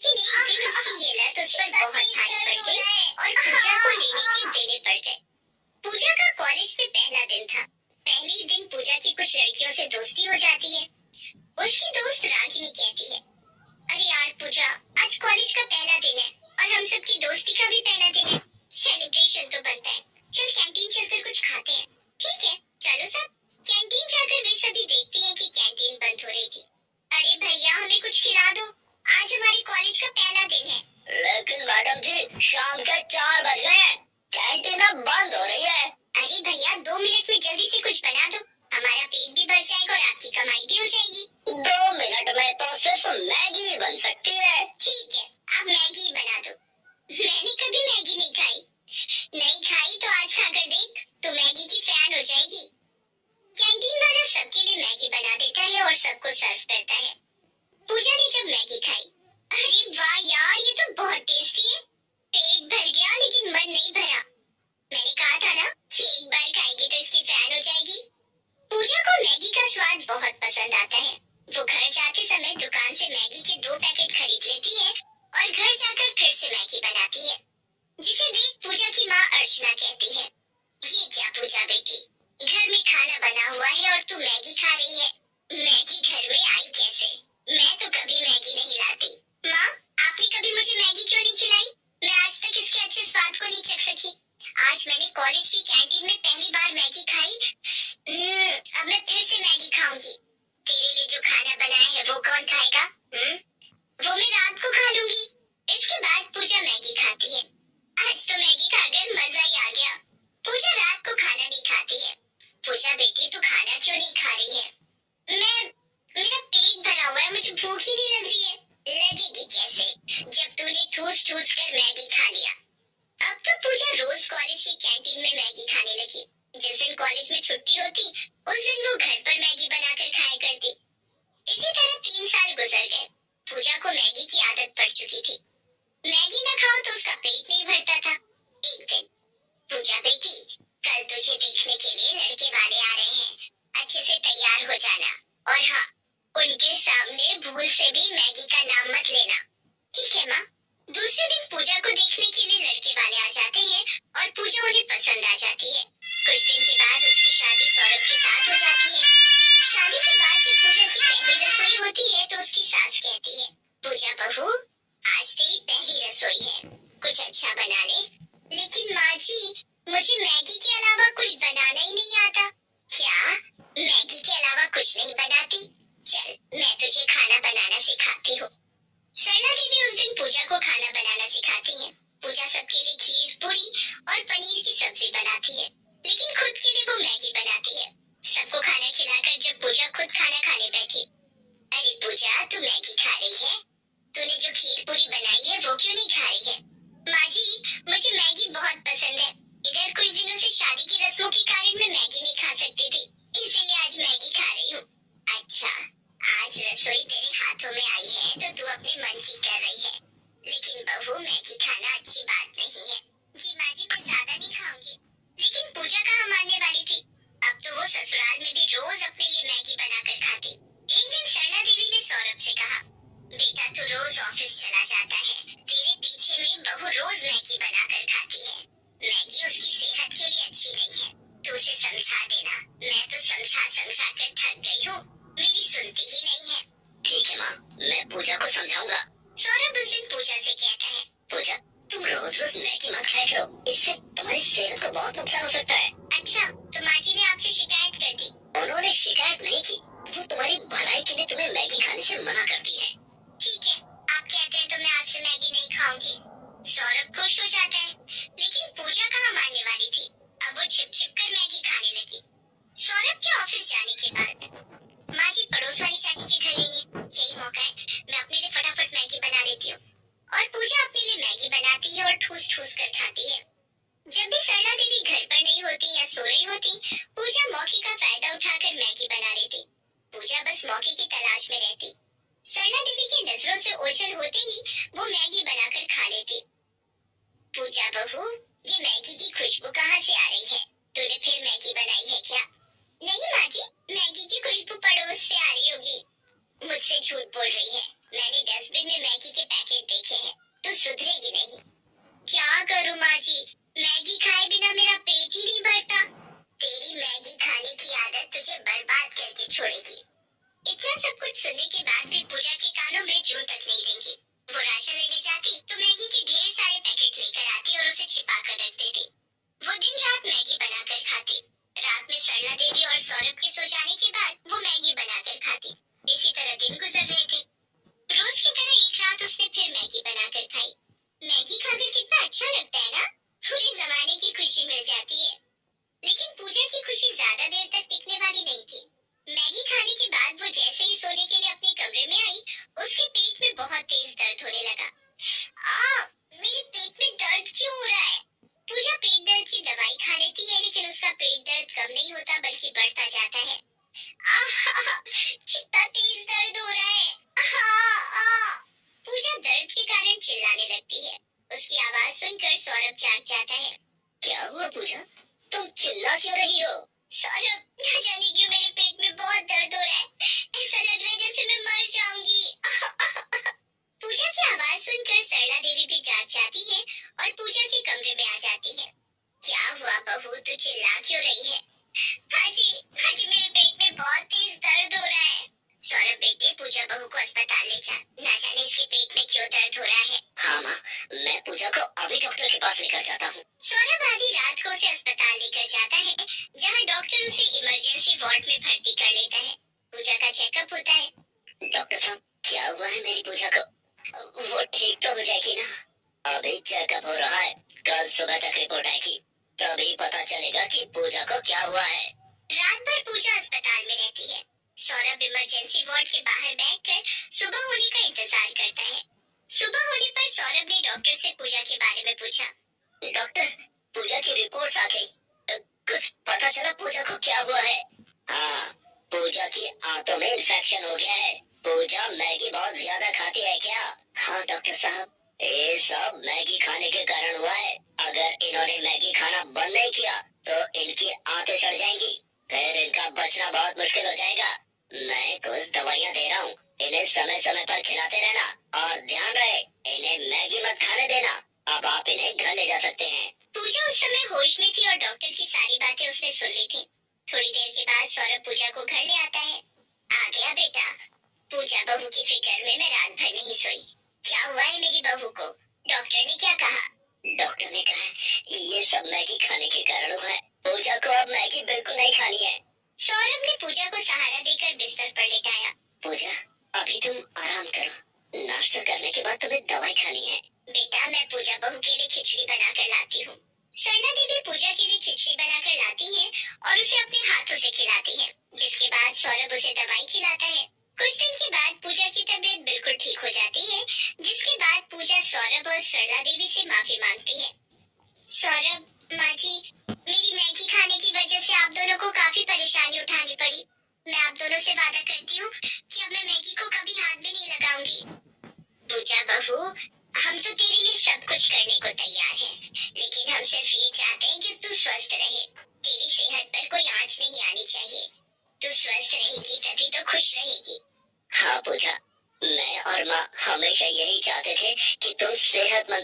लेकिन एक दिन उसकी ये लत उस पर बहुत भारी पड़ गई और पूजा को लेने के देने पड़ गए। पूजा का कॉलेज में पहला दिन था। पहले ही दिन पूजा की कुछ लड़कियों से दोस्ती हो जाती है। उसकी दोस्त रागिनी कहती है, अरे यार पूजा, आज कॉलेज का पहला दिन है और हम सबकी दोस्ती का भी पहला दिन है। सेलिब्रेशन तो बनता है, चल कैंटीन चलकर कुछ खाते हैं। ठीक है, चलो सब। कैंटीन जाकर वे सभी देखती हैं कि कैंटीन बंद हो रही थी। अरे भैया, हमें कुछ खिला दो, आज हमारे कॉलेज का पहला दिन है। लेकिन मैडम जी, शाम के 4 बज गए हैं, कैंटीन अब बंद हो रही है। अरे भैया, 2 मिनट में जल्दी से कुछ बना दो, हमारा पेट भी भर जाएगा और आपकी कमाई भी हो जाएगी। 2 मिनट में तो सिर्फ मैगी बन सकती है। ठीक है, आप मैगी बना दो। मैंने कभी मैगी नहीं खाई। नहीं खाई तो आज खाकर देख, तो मैगी की फैन हो जाएगी। कैंटीन वाला सबके लिए मैगी बना देता है और सबको सर्व करता है। पूजा ने जब मैगी खाई, अरे वाह यार, ये तो बहुत टेस्टी है। पेट भर गया लेकिन मन नहीं भरा। मैंने कहा था ना कि एक बार खाएगी तो इसकी फैन हो जाएगी। पूजा को मैगी का स्वाद बहुत पसंद आता है। वो घर जाते समय दुकान से मैगी के 2 पैकेट खरीद लेती है और घर जाकर फिर से मैगी बनाती है। जिसे देख पूजा की माँ अर्चना कहती है, ये क्या पूजा बेटी, घर में खाना बना हुआ है और तू मैगी खा रही है। मैगी घर में आई कैसे? मैं तो कभी मैगी नहीं लाती। माँ, आपने कभी मुझे मैगी क्यों नहीं खिलाई? मैं आज तक इसके अच्छे स्वाद को नहीं चख सकी। आज मैंने कॉलेज की कैंटीन में पहली बार मैगी खाई। अब मैं फिर से मैगी खाऊंगी। तेरे लिए जो खाना बनाया है वो कौन खाएगा? वो मैं रात को खा लूंगी। इसके बाद पूजा मैगी खाती है। आज तो मैगी खाकर मजा ही आ गया। पूजा रात को खाना नहीं खाती है। पूजा बेटी, तू खाना क्यों नहीं खा रही है? मेरा पेट भरा हुआ है, मुझे भूख ही नहीं लग रही है। लगेगी कैसे, जब तूने ठूस ठूस कर मैगी खा लिया। अब तो पूजा रोज कॉलेज की कैंटीन में मैगी खाने लगी। जिस दिन कॉलेज में छुट्टी होती, उस दिन वो घर पर मैगी बनाकर खाया करती। इसी तरह 3 साल गुजर गए। पूजा को मैगी की आदत पड़ चुकी थी। मैगी न खाओ तो उसका पेट नहीं भरता था। एक दिन, पूजा बेटी, कल तुझे देखने के लिए लड़के वाले आ रहे हैं, अच्छे से तैयार हो जाना। और हाँ, उनके सामने भूल से भी मैगी का नाम मत लेना। ठीक है माँ। दूसरे दिन पूजा को देखने के लिए लड़के वाले आ जाते हैं और पूजा उन्हें पसंद आ जाती है। कुछ दिन के बाद उसकी शादी सौरभ के साथ हो जाती है। शादी के बाद जब पूजा की पहली रसोई होती है तो उसकी सास कहती है, पूजा बहू, आज तेरी पहली रसोई है, कुछ अच्छा बना ले। लेकिन माँ जी, मुझे मैगी के अलावा कुछ बनाना ही नहीं आता। क्या? मैगी के अलावा कुछ नहीं बनाती? चल, मैं तुझे खाना बनाना सिखाती हूँ। सरला देवी उस दिन पूजा को खाना बनाना सिखाती है। पूजा सबके लिए खीर, पूरी और पनीर की सब्जी बनाती है, लेकिन खुद के लिए वो मैगी बनाती है। सबको खाना खिलाकर जब पूजा खुद खाना खाने बैठी, अरे पूजा, तू मैगी खा रही है? तूने जो खीर पूरी बनाई है वो क्यों नहीं खा रही है? माँ जी, मुझे मैगी बहुत पसंद है। इधर कुछ दिनों से शादी की रस्मों के कारण मैं मैगी नहीं खा सकती थी, इसीलिए आज मैगी खा रही हूँ। अच्छा, आज रसोई तेरे हाथों में आई है तो तू अपने मन की कर रही है। लेकिन बहू, मैगी खाना अच्छी बात नहीं है। जी माँ जी, मैं ज्यादा नहीं खाऊंगी। लेकिन पूजा कहाँ मानने वाली थी। अब तो वो ससुराल में भी रोज अपने लिए मैगी बनाकर खाती। एक दिन सरला देवी ने सौरभ से कहा, बेटा तू रोज ऑफिस चला जाता है, तेरे पीछे में बहू रोज मैगी बनाकर खाती है। मैगी उसकी सेहत के लिए अच्छी नहीं है, तू उसे समझा देना। मैं तो समझा समझा कर थक गई हूँ, मेरी सुनती ही नहीं है। ठीक है माँ, मैं पूजा को समझाऊंगा। सौरभ उस दिन पूजा से कहता है, पूजा, तुम रोज रोज मैगी मत खाया करो, इससे तुम्हारी सेहत को बहुत नुकसान हो सकता है। अच्छा, तो माँ जी ने आपसे शिकायत कर दी? उन्होंने शिकायत नहीं की, वो तुम्हारी भलाई के लिए तुम्हें मैगी खाने से मना करती है। ठीक है, आप कहते हैं तो मैं आज से मैगी नहीं खाऊंगी। सौरभ खुश हो जाता है, लेकिन पूजा कहाँ मानने वाली थी। अब वो छिप छिप कर मैगी खाने लगी। सौरभ के ऑफिस जाने के बाद माँ जी पड़ोस वाली चाची के घर गई है। यही मौका है, मैं अपने लिए फटाफट मैगी बना लेती हूँ। और पूजा अपने लिए मैगी बनाती है और ठूस ठूस कर खाती है। जब भी सरला देवी घर पर नहीं होती या सो रही होती, पूजा मौके का फायदा उठाकर मैगी बना लेती। पूजा बस मौके की तलाश में रहती। सरला देवी की नजरों से ओझल होते ही वो मैगी बनाकर खा लेती। पूजा बहू, ये मैगी की खुशबू कहाँ से आ रही है? तूने फिर मैगी बनाई है क्या? नहीं माँ जी, मैगी की खुशबू पड़ोस से आ रही होगी। मुझसे झूठ बोल रही है, मैंने डस्टबिन में मैगी के पैकेट छोड़ेगी। इतना सब कुछ सुनने के बाद भी पूजा के कानों में जूं तक नहीं रेंगी। वो राशन लेने जाती तो मैगी के ढेर सारे पैकेट लेकर आती और उसे छिपा कर रख देती। वो दिन रात मैगी बनाकर खाती। रात में सरला देवी और सौरभ के सो जाने के बाद वो मैगी बनाकर खाती। इसी तरह दिन गुजर रहे थे। रोज की तरह एक रात उसने फिर मैगी बनाकर खाई। मैगी खाकर कितना अच्छा लगता है ना, पूरे जमाने की खुशी मिल जाती है। लेकिन पूजा की खुशी ज्यादा देर तक टिकने वाली नहीं थी। मैगी खाने के बाद वो जैसे ही सोने के लिए अपने कमरे में आई, उसके पेट में बहुत तेज दर्द होने लगा। मेरे पेट में दर्द क्यों हो रहा है? पूजा पेट दर्द की दवाई खा लेती है, लेकिन उसका पेट दर्द कम नहीं होता बल्कि बढ़ता जाता है। कितना तेज दर्द हो रहा है। पूजा दर्द के कारण चिल्लाने लगती है। उसकी आवाज सुनकर सौरभ जाग जाता है। क्या हुआ पूजा, तुम चिल्ला क्यों रही हो? सौरभ, न जाने क्यों मेरे पेट में बहुत दर्द हो रहा है। ऐसा लग रहा है जैसे मैं मर जाऊंगी। पूजा की आवाज सुनकर सरला देवी भी जाग जाती है और पूजा के कमरे में आ जाती है। क्या हुआ बहू, तू चिल्ला क्यों रही है? हाजी मेरे पेट में बहुत तेज दर्द हो रहा है। सौरभ बेटे, पूजा बहू को अस्पताल ले जा, ना जाने इसके पेट में क्यों दर्द हो रहा है। हाँ माँ, मैं पूजा को अभी डॉक्टर के पास लेकर जाता हूँ। सौरभ आधी रात को उसे अस्पताल लेकर जाता है, जहाँ डॉक्टर उसे इमरजेंसी वार्ड में भर्ती कर लेता है। पूजा का चेकअप होता है। डॉक्टर साहब, क्या हुआ है मेरी पूजा को? वो ठीक तो हो जाएगी ना? अभी चेकअप हो रहा है, कल सुबह तक रिपोर्ट आएगी, तभी पता चलेगा कि पूजा को क्या हुआ है। रात भर पूजा अस्पताल में रहती है। सौरभ इमरजेंसी वार्ड के बाहर बैठकर सुबह होने का इंतजार करता है। सुबह होने पर सौरभ ने डॉक्टर से पूजा के बारे में पूछा। डॉक्टर, पूजा की रिपोर्ट्स आ गई, कुछ पता चला पूजा को क्या हुआ है? हाँ, पूजा की आंतों में इन्फेक्शन हो गया है। पूजा मैगी बहुत ज्यादा खाती है क्या? हाँ डॉक्टर साहब, ये सब मैगी खाने के कारण हुआ है। अगर इन्होंने मैगी खाना बंद नहीं किया तो इनकी आंतें सड़ जाएंगी, फिर इनका बचना बहुत मुश्किल हो जाएगा। मैं कुछ दवाइयाँ दे रहा हूँ, इन्हें समय समय पर खिलाते रहना और ध्यान रहे इन्हें मैगी मत खाने देना। अब आप इन्हें घर ले जा सकते हैं। पूजा उस समय होश में थी और डॉक्टर की सारी बातें उसने सुन ली थी। थोड़ी देर के बाद सौरभ पूजा को घर ले आता है। आ गया बेटा। पूजा बहू की फिक्र में मैं रात भर नहीं सोई। क्या हुआ है मेरी बहू को? डॉक्टर ने क्या कहा? डॉक्टर ने कहा ये सब मैगी खाने के कारण हुआ है। पूजा को अब मैगी बिल्कुल नहीं खानी है। सौरभ ने पूजा को सहारा देकर बिस्तर पर लेटाया। पूजा, अभी तुम आराम करो, नाश्ता करने के बाद तुम्हें दवाई खानी है। बेटा, मैं पूजा बहू के लिए खिचड़ी बनाकर लाती हूँ। सरला देवी पूजा के लिए खिचड़ी बनाकर लाती है और उसे अपने हाथों से खिलाती है, जिसके बाद सौरभ उसे दवाई खिलाता है। कुछ दिन के बाद पूजा की तबीयत बिल्कुल ठीक हो जाती है, जिसके बाद पूजा सौरभ और सरला देवी से माफी मांगती है। सौरभ, माँ जी, मेरी मैगी खाने की वजह से आप दोनों को काफी परेशानी उठानी पड़ी। मैं आप दोनों से वादा करती हूँ कि अब मैं मैगी को कभी हाथ भी नहीं लगाऊंगी। पूजा बहू, हम तो तेरे लिए सब कुछ करने को तैयार हैं, लेकिन हम सिर्फ ये चाहते हैं कि तू स्वस्थ रहे। तेरी सेहत पर कोई आंच नहीं आनी चाहिए। तू स्वस्थ रहेगी तभी तो खुश रहेगी। हाँ पूजा, मैं और माँ हमेशा यही चाहते थे कि तुम सेहतमंद